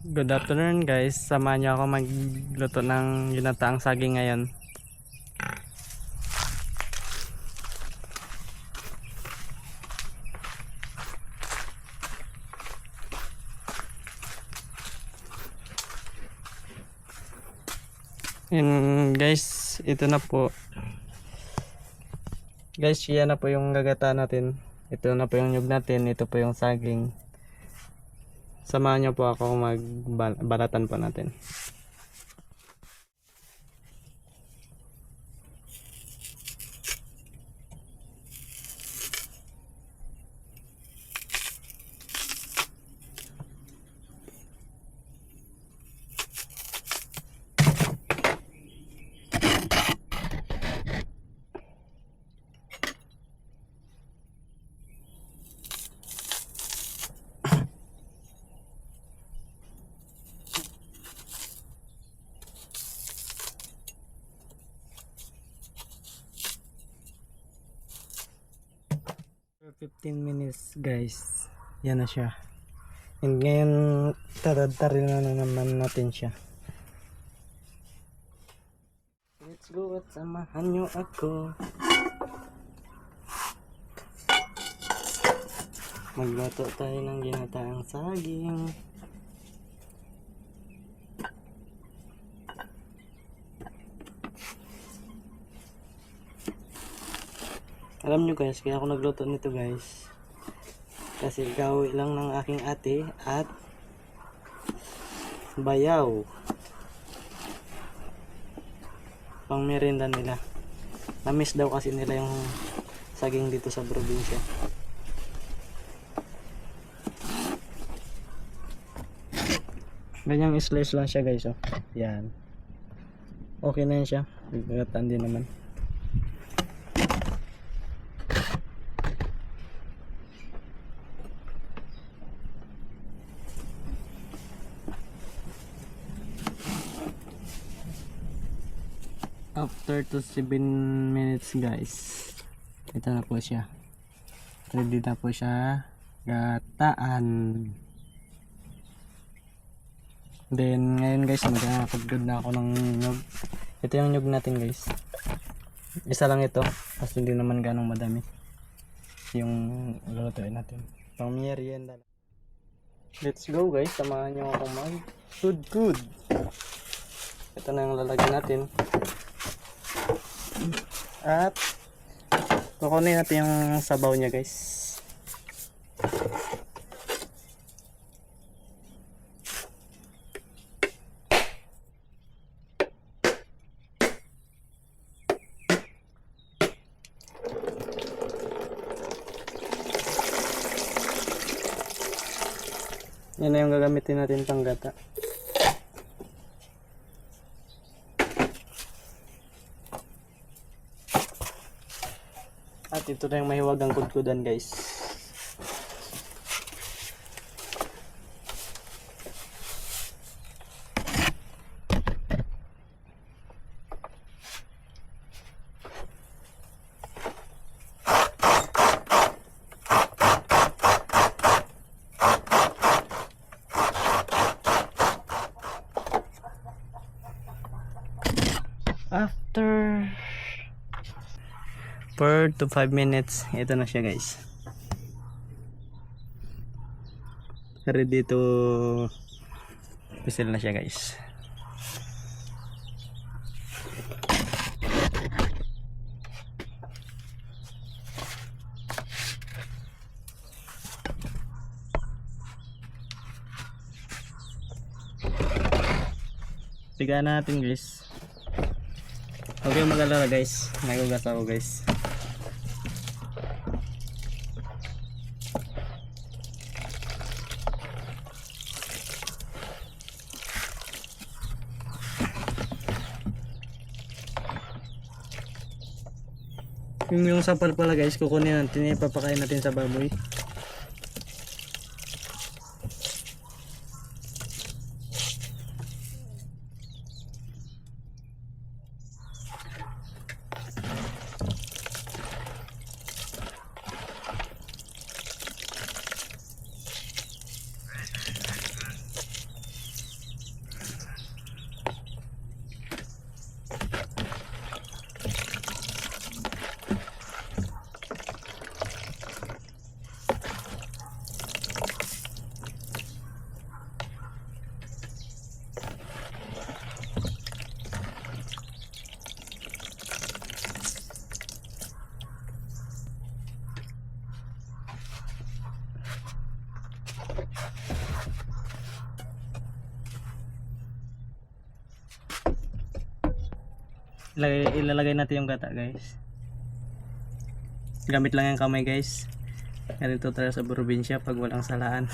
Good afternoon guys, samahan niyo ako magluto ng ginataang saging ngayon. And guys, ito na po. Guys, yan na po yung gagata natin. Ito na po yung nyug natin, ito po yung saging. Samahan niyo po ako magbalatan po natin. For 15 minutes guys, yan na siya. And ngayon tarin na naman natin siya. Let's go at samahan nyo ako. Magluto tayo ng ginataang saging. Alam nyo guys, kaya ako nagluto nito guys, kasi gawi lang ng aking ate at bayaw, pang merienda nila. Na-miss daw kasi nila yung saging dito sa probinsya. Ganyang slice lang siya guys, oh. Yan, okay na yan siya. Gagatan din naman. After 7 minutes guys, ito na po siya, ready na po siya gataan. Then ngayon guys, magpagod na ako ng nyug. Ito yung nyug natin guys, isa lang ito kasi hindi naman ganong madami yung lulutuin natin, pang merienda. Let's go guys, samahan nyo ako mag good. Ito na yung lalagyan natin. At kukunin natin yung sabaw niya guys. Yan na yung gagamitin natin pang gata. At ito na yung mahiwagang kudkudan guys. After 4 to 5 minutes, ito na siya guys, ready to whistle na siya guys. Tigaan natin guys. Okay, mag-alala guys, nagugas ako guys. Yung sapal pala guys, kukunin natin, ipapakain natin sa baboy. ilalagay natin yung gata guys. Gamit lang yung kamay guys. Ganito talaga sa probinsya pag walang salaan.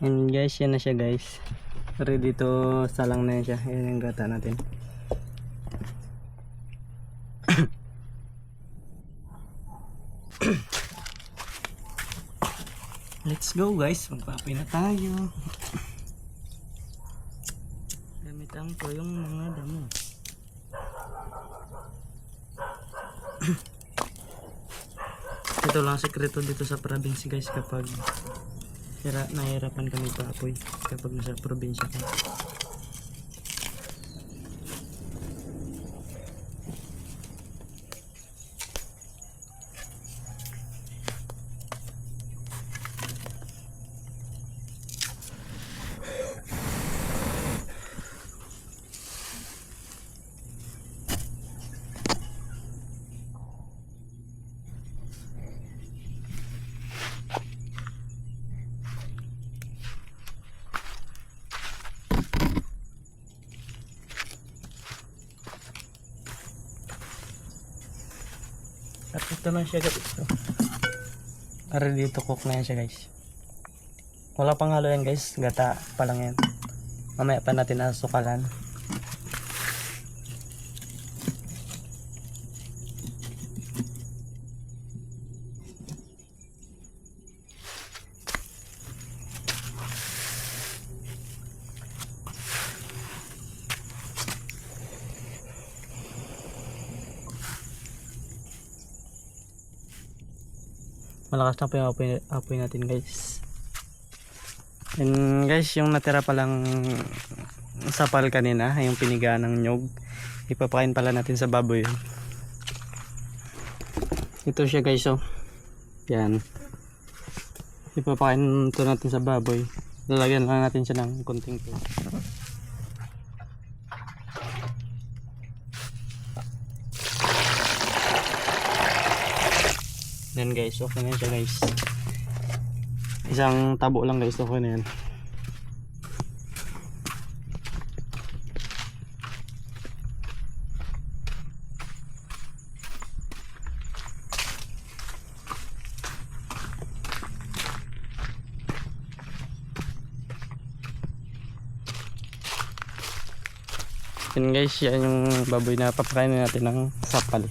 And guys, yan na siya guys. Ready to salang na yan siya. Yan yung gata natin. Let's go guys, magpapoy na tayo. Gamitan ko yung mga damo. Ito lang sekreto dito sa probinsya guys, kapag nahihirapan kami paapoy kapag nasa probinsya ka. At ito na siya guys. Ready to cook na yan siya guys. Wala pang halo yan guys. Gata pa lang yan. Mamaya pa natin asukalan. Malakas na po yung apoy natin guys. And guys, yung natira palang sapal kanina, yung pinigaan ng nyog, ipapakain pala natin sa baboy. Ito siya guys, oh. Yan. Ipapakain ito natin sa baboy. Lalagyan lang natin siya ng konting po. Yan guys, okay na siya guys. Isang tabo lang guys, okay na yan. Yan guys, yan yung baboy na papakainin natin ng sapal.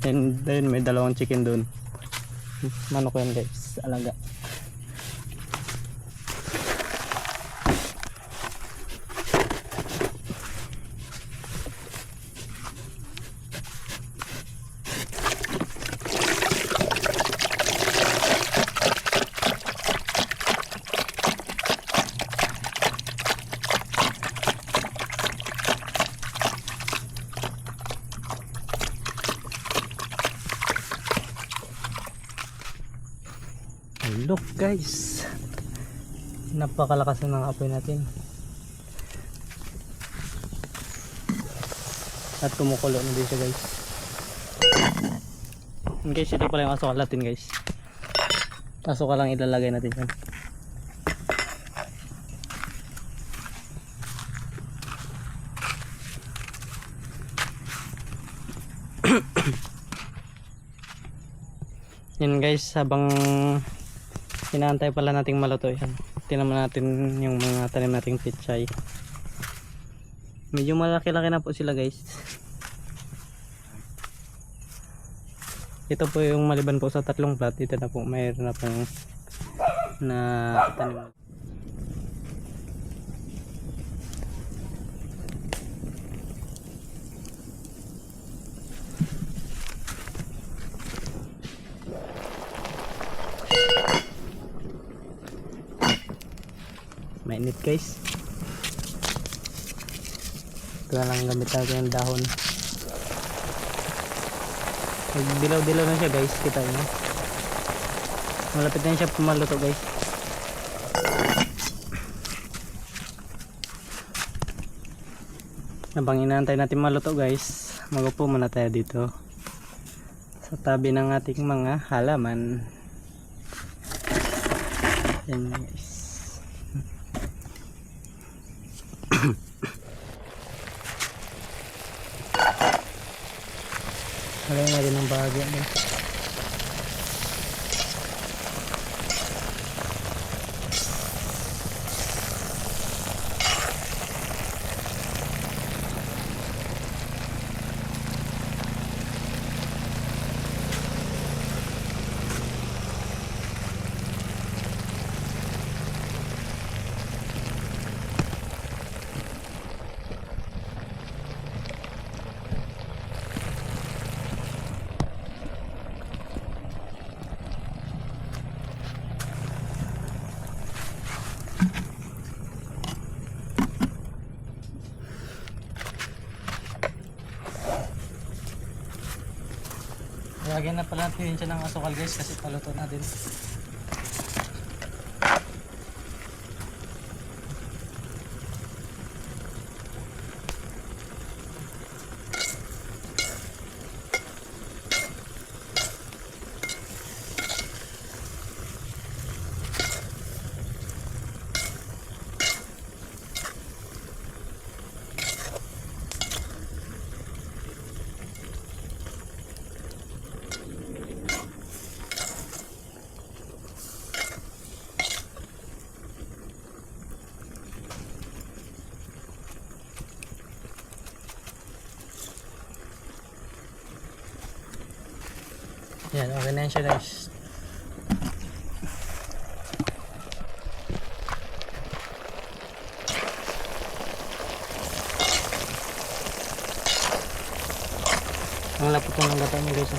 And then may dalawang chicken doon. Manok yan guys, alaga. Look guys, napakalakas ng apoy natin at kumukulo na din siya guys. And guys, ito pala yung asukal natin guys. Asukal lang ilalagay natin yan. Yan guys, habang inaantay pala nating maluto yan, tinaman natin yung mga tanim nating pichay. Medyo malaki-laki na po sila guys. Ito po yung maliban po sa tatlong plat, ito na po mayroon na pong na tanim. Mainit guys. Ito na lang gamit natin yung dahon. Dilaw-dilaw na siya guys, kita nyo. Malapit na siya pumaluto guys. Habang inaantay natin maluto guys, magupo muna tayo dito sa tabi ng ating mga halaman. Yan guys. Lagay natin ng bahagya guys. Lagyan na pala natin siya ng asukal guys kasi paluto na din. Yan, okay na yan siya guys. Ang lapot ko ng gata niya guys.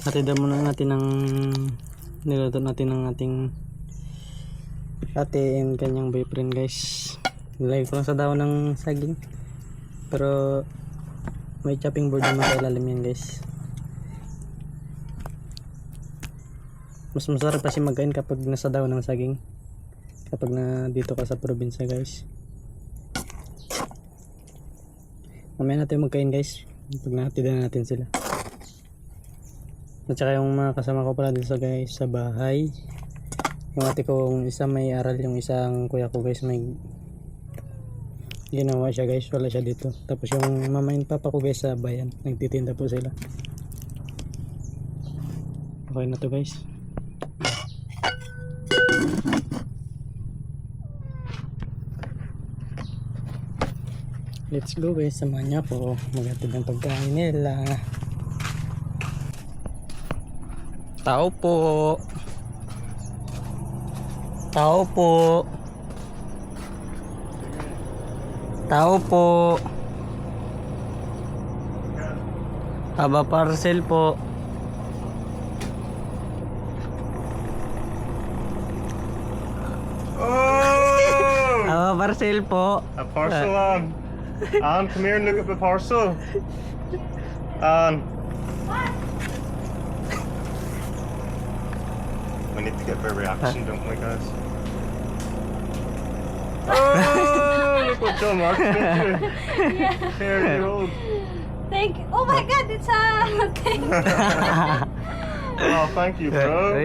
Hatidan muna natin ng niluto natin ng ating ate and kanyang boyfriend guys. Nilagay ko lang sa dahon ng saging, pero may chopping board naman sa ilalim yan guys. Mas masarap kasi magkain kapag nasa dahon ng saging, kapag na dito ka sa probinsya guys. Mamaya natin magkain guys pag nahatidan natin sila. At saka yung mga kasama ko pala dito guys sa bahay, yung ate kong isa may aral, yung isang kuya ko guys may ginawa siya guys, wala siya dito. Tapos yung mama and papa ko guys sa bayan, nagtitinda po sila. Okay na to guys. Let's go guys, samahan niya po maghatid ng pagkain nila. Tao po. Tao po. Tao po. Aba parcel po. Oh! Aba parcel po. A parcel, Anne, come here and look at the parcel. Anne. We need to get their reaction, don't we, guys? Oh, look what John Mark's picture. Yeah. Here, you old. Thank you. Oh my god, it's a thing. Oh, thank you, bro.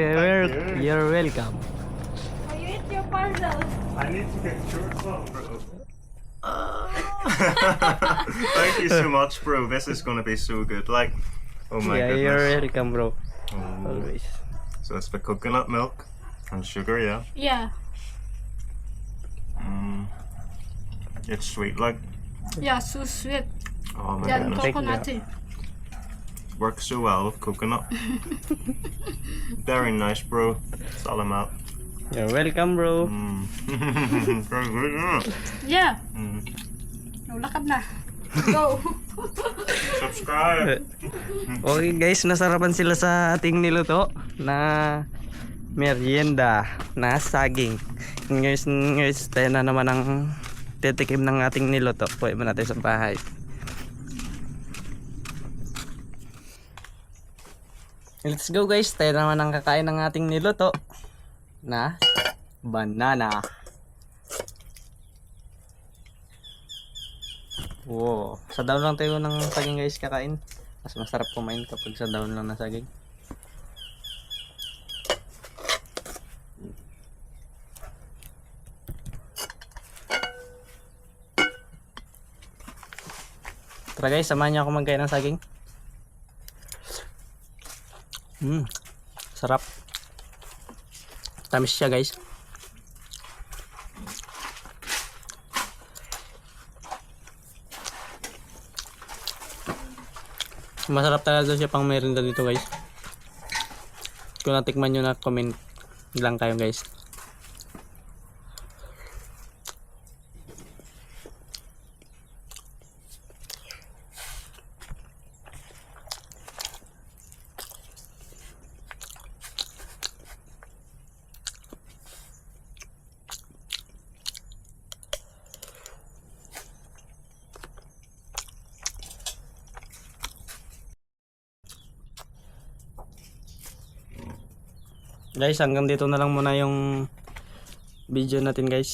You're welcome. Oh, you eat your parcel. I need to get shorts on, bro. Thank you so much, bro. This is gonna be so good. Like, Oh my Yeah, goodness. you're welcome, bro. Oh. Always. So it's the coconut milk and sugar, yeah. Yeah. It's sweet, like. Yeah, so sweet. Oh my Yeah, goodness. Thank you. coconutty. Works so well with coconut. Very nice, bro. Salamat. You're welcome, bro. Very good, yeah. Yeah. Mm. Lakad na. Go. Subscribe. Okay guys, nasarapan sila sa ating niluto na merienda na saging. Guys, tayo na naman ang titikim ng ating niluto. Puwi mo natin sa bahay. Let's go guys, tayo naman ang kakain ng ating niluto na banana. Wow, sa daon lang tayo ng saging guys kakain. Mas masarap kumain kapag sa daon lang na saging. Tara guys, samahan niyo ako magkain ng saging. Sarap. Tamis siya guys. Masarap talaga siya pang merienda dito guys. Kung natikman nyo na, comment lang kayo guys. Guys, hanggang dito na lang muna yung video natin guys.